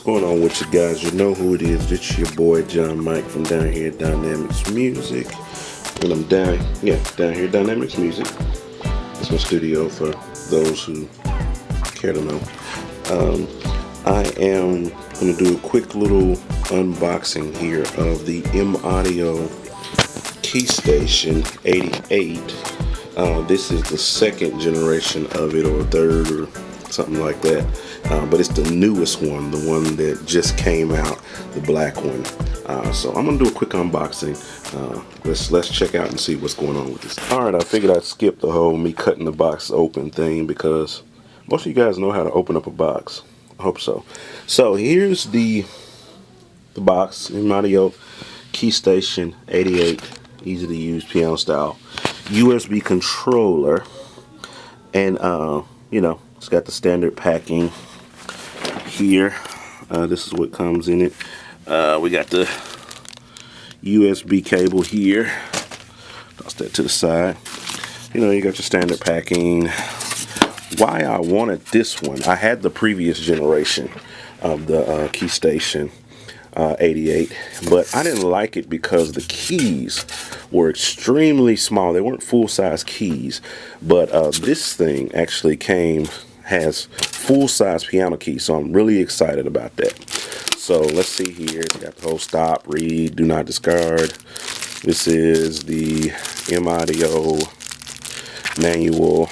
going on with you guys? You know who it is. It's your boy John Mike from down here at Dynamics Music. And I'm down here at Dynamics Music. It's my studio for those who care to know. I am going to do a quick little unboxing here of the M-Audio Keystation 88. This is the second generation of it, or third, or something like that. But it's the newest one, the one that just came out, the black one. So I'm gonna do a quick unboxing. Let's check out and see what's going on with this. All right, I figured I'd skip the whole me cutting the box open thing because most of you guys know how to open up a box. I hope so. So here's the box, M-Audio Keystation 88, easy to use piano style USB controller, and you know, it's got the standard packing here. This is what comes in it. We got the USB cable here. Toss that to the side. You know, you got your standard packing. Why I wanted this one, I had the previous generation of the Keystation 88, but I didn't like it because the keys were extremely small. They weren't full-size keys, but this thing actually has full-size piano keys, so I'm really excited about that. So let's see here. It's got the whole stop, read, do not discard. This is the M-Audio manual.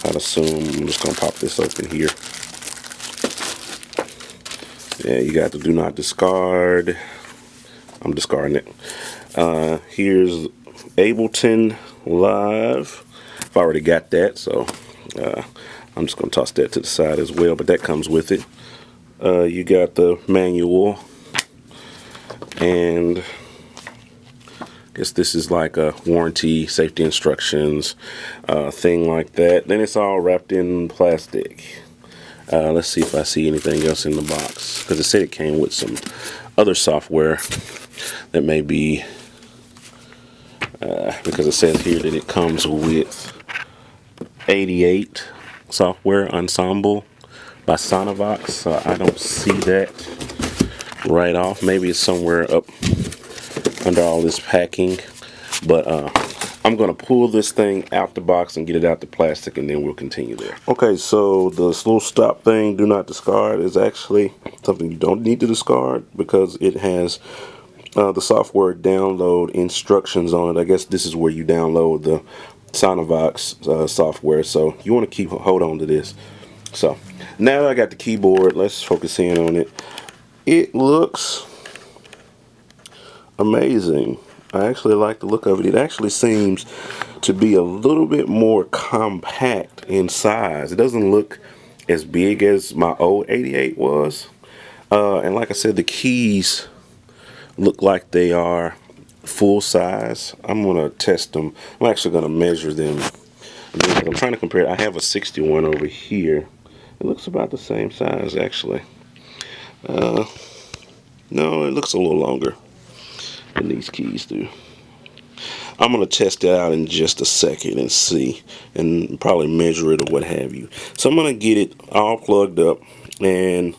I'd assume I'm just gonna pop this open here. Yeah, you got the do not discard. I'm discarding it. Here's Ableton Live. I've already got that, so I'm just gonna toss that to the side as well, but that comes with it. You got the manual, and I guess this is like a warranty, safety instructions, thing like that. Then it's all wrapped in plastic. Let's see if I see anything else in the box, because it said it came with some other software that may be, because it says here that it comes with 88 software ensemble by Sonovox, so I don't see that right off. Maybe it's somewhere up under all this packing, but I'm gonna pull this thing out the box and get it out the plastic, and then we'll continue there. Okay, so this little stop thing, do not discard, is actually something you don't need to discard because it has the software download instructions on it. I guess this is where you download the Sonovox software, so you want to hold on to this. So now that I got the keyboard, let's focus in on it. It looks amazing. I actually like the look of it. It actually seems to be a little bit more compact in size. It doesn't look as big as my old 88 was. And like I said, the keys look like they are full size. I'm going to test them. I'm actually going to measure them. I'm trying to compare it. I have a 61 over here. It looks about the same size, actually. No, it looks a little longer than these keys do. I'm going to test it out in just a second and see, and probably measure it or what have you. So I'm going to get it all plugged up, and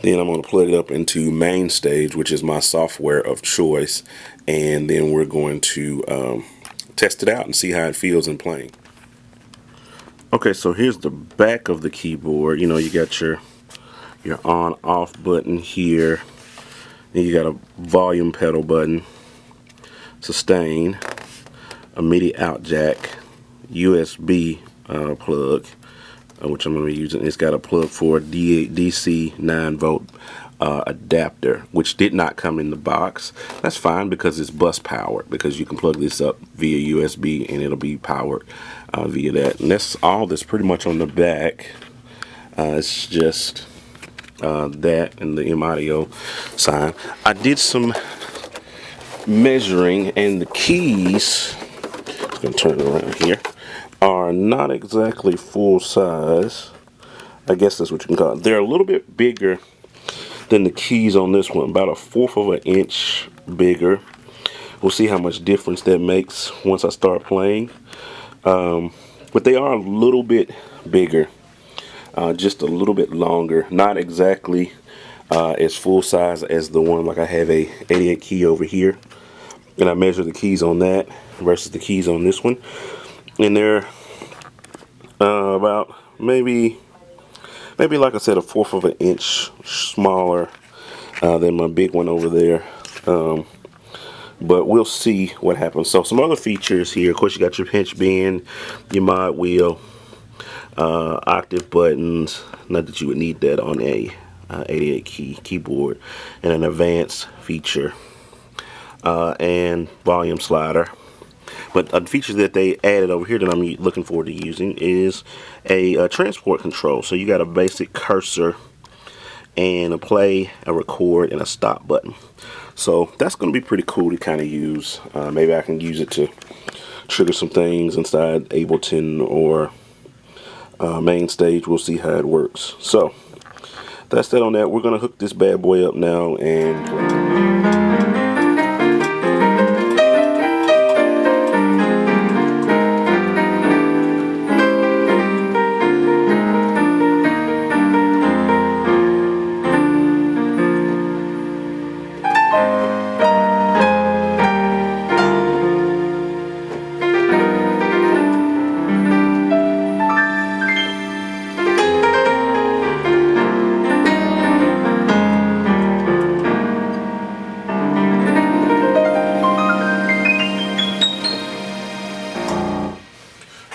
then I'm going to plug it up into Mainstage, which is my software of choice, and then we're going to test it out and see how it feels in playing. Okay, so here's the back of the keyboard. You know, you got your on off button here, then you got a volume pedal button, sustain, a MIDI out jack, USB plug, which I'm going to be using. It's got a plug for a DC 9-volt adapter, which did not come in the box. That's fine because it's bus powered, because you can plug this up via USB and it'll be powered via that. And that's all that's pretty much on the back. It's just that and the M-Audio sign. I did some measuring, and the keys, I'm going to turn it around here, are not exactly full size. I guess that's what you can call it. They're a little bit bigger than the keys on this one, about 1/4 of an inch bigger. We'll see how much difference that makes once I start playing. But they are a little bit bigger just a little bit longer, not exactly as full size as the one. Like I have a 88 key over here, and I measure the keys on that versus the keys on this one, and they're about maybe like I said, a fourth of an inch smaller than my big one over there. But we'll see what happens. So some other features here. Of course, you got your pinch bend, your mod wheel, octave buttons. Not that you would need that on a 88 key keyboard, and an advanced feature and volume slider. But a feature that they added over here that I'm looking forward to using is a transport control. So you got a basic cursor and a play, a record, and a stop button. So that's going to be pretty cool to kind of use. Maybe I can use it to trigger some things inside Ableton or Mainstage. We'll see how it works. So that's that on that. We're going to hook this bad boy up now and play.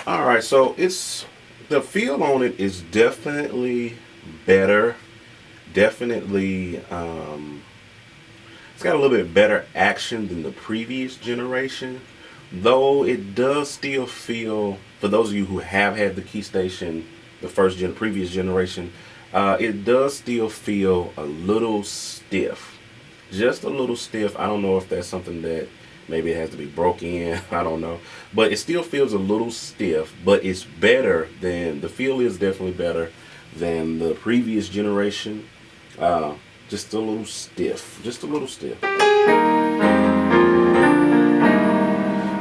Alright, so the feel on it is definitely better. Definitely, it's got a little bit better action than the previous generation. Though it does still feel, for those of you who have had the Keystation, the previous generation, it does still feel a little stiff. Just a little stiff. I don't know if that's something that maybe it has to be broke in. I don't know. But it still feels a little stiff, but it's better than, the feel is definitely better than the previous generation. Just a little stiff. Just a little stiff.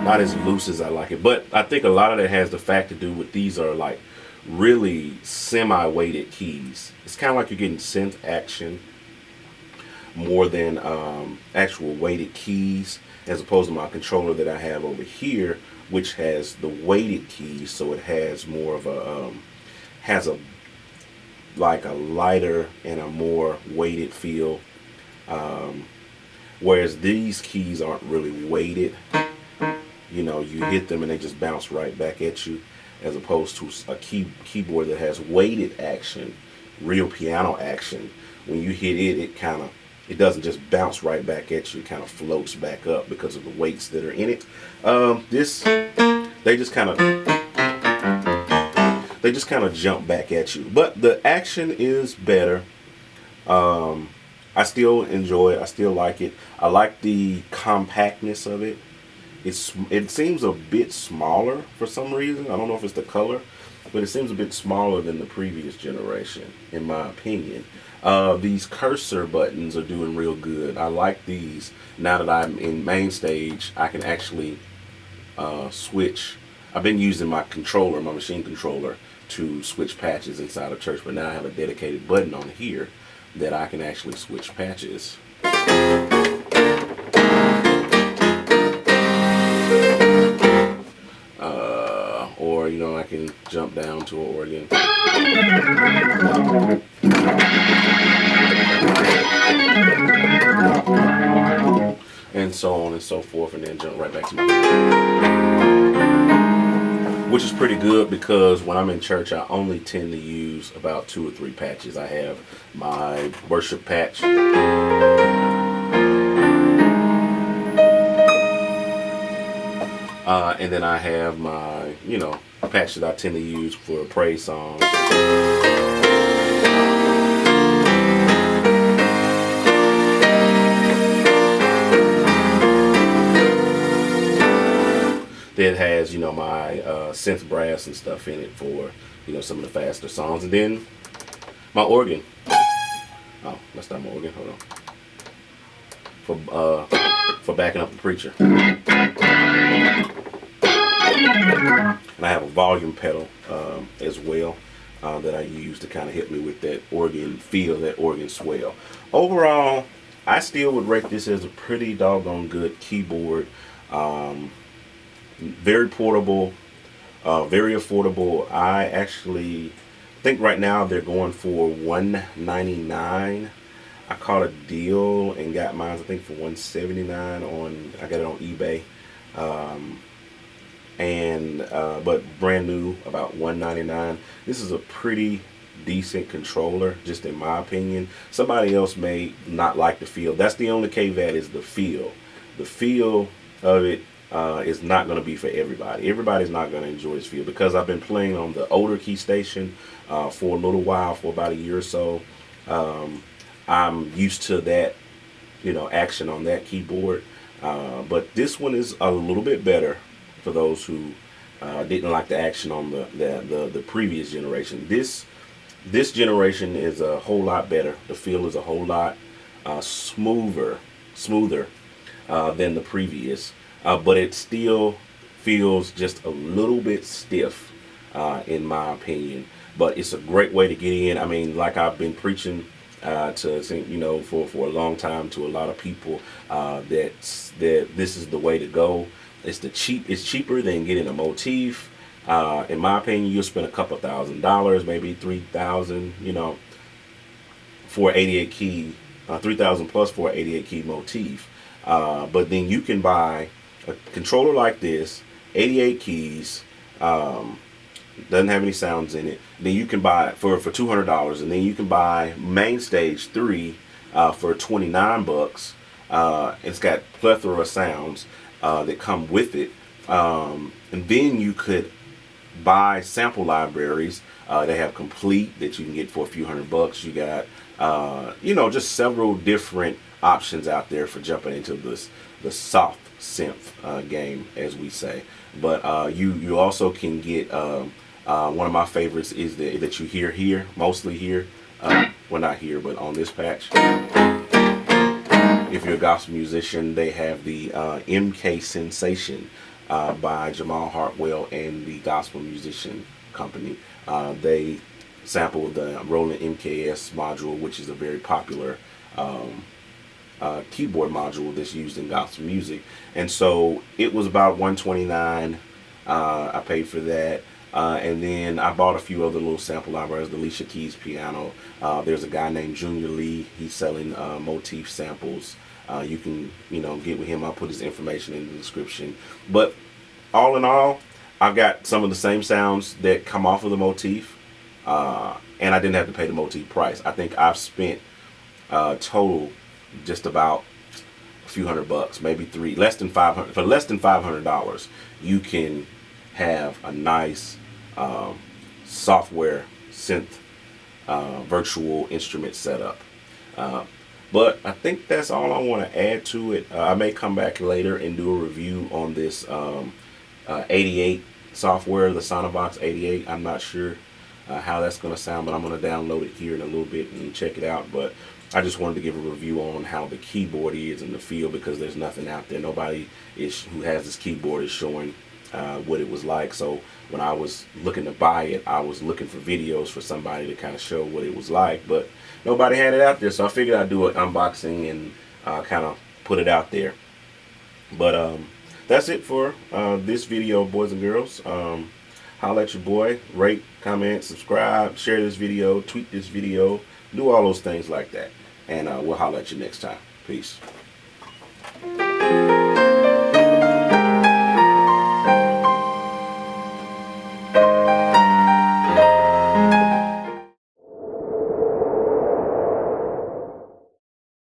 Not as loose as I like it. But I think a lot of that has the fact to do with these are like really semi-weighted keys. It's kind of like you're getting synth action more than actual weighted keys, as opposed to my controller that I have over here, which has the weighted keys, so it has more of a like a lighter and a more weighted feel, whereas these keys aren't really weighted. You know, you hit them and they just bounce right back at you, as opposed to a keyboard that has weighted action, real piano action. When you hit it, it doesn't just bounce right back at you. It kind of floats back up because of the weights that are in it. They just kind of jump back at you. But the action is better. I still enjoy it. I still like it. I like the compactness of it. It seems a bit smaller for some reason. I don't know if it's the color, but it seems a bit smaller than the previous generation, in my opinion. These cursor buttons are doing real good. I like these. Now that I'm in Mainstage, I can actually switch. I've been using my controller, my machine controller, to switch patches inside of church, but now I have a dedicated button on here that I can actually switch patches. Or, you know, I can jump down to an organ. And so on and so forth, and then jump right back to my, which is pretty good, because when I'm in church I only tend to use about 2 or 3 patches. I have my worship patch, and then I have my, you know, patch that I tend to use for praise songs. That has, you know, my synth brass and stuff in it for, you know, some of the faster songs. And then my organ. Oh, that's not my organ. Hold on. For backing up the preacher. And I have a volume pedal as well. that I use to kind of help me with that organ feel, that organ swell. Overall, I still would rate this as a pretty doggone good keyboard. Very portable, very affordable. I actually think right now they're going for $199. I caught a deal and got mine, I think, for $179 on. I got it on eBay, but brand new, about $199. This is a pretty decent controller, just in my opinion. Somebody else may not like the feel. That's the only caveat, is the feel. The feel of it is not going to be for everybody. Everybody's not going to enjoy this feel, because I've been playing on the older Keystation for a little while, for about a year or so. I'm used to that, action on that keyboard. But this one is a little bit better for those who didn't like the action on the previous generation. This generation is a whole lot better. The feel is a whole lot smoother than the previous. But it still feels just a little bit stiff, in my opinion. But it's a great way to get in. I mean, like I've been preaching for a long time to a lot of people, that this is the way to go. It's cheaper than getting a motif. In my opinion, you'll spend a couple $1,000s, maybe $3,000, for an 88 key, 3,000 plus for an 88 key motif. But then you can buy a controller like this, 88 keys, doesn't have any sounds in it. Then you can buy it for $200, and then you can buy Mainstage 3 for $29. It's got plethora of sounds that come with it, and then you could buy sample libraries. They have Complete that you can get for a few $100. You got just several different options out there for jumping into the soft synth game, as we say. But you also can get one of my favorites is that you hear here, mostly here, well, not here, but on this patch. If you're a gospel musician, they have the MK Sensation by Jamal Hartwell and the Gospel Musician Company. They sampled the Roland MKS module, which is a very popular keyboard module that's used in gospel music. And so it was about $129. I paid for that. And then I bought a few other little sample libraries. The Alicia Keys piano. There's a guy named Junior Lee. He's selling motif samples. You can get with him. I'll put his information in the description. But all in all, I've got some of the same sounds that come off of the motif, and I didn't have to pay the motif price. I think I've spent total just about a few $100, maybe less than $500. For less than $500, you can have a nice software synth virtual instrument setup. But I think that's all I want to add to it. I may come back later and do a review on this 88 software, the Sonovox 88. I'm not sure how that's going to sound, but I'm going to download it here in a little bit and check it out. But I just wanted to give a review on how the keyboard is and the feel, because there's nothing out there. Nobody who has this keyboard is showing what it was like. So when I was looking to buy it, I was looking for videos for somebody to kind of show what it was like, but nobody had it out there. So I figured I'd do an unboxing and kind of put it out there. But that's it for this video, boys and girls. Holla at your boy. Rate, comment, subscribe, share this video, tweet this video, do all those things like that. And we'll holla at you next time. Peace.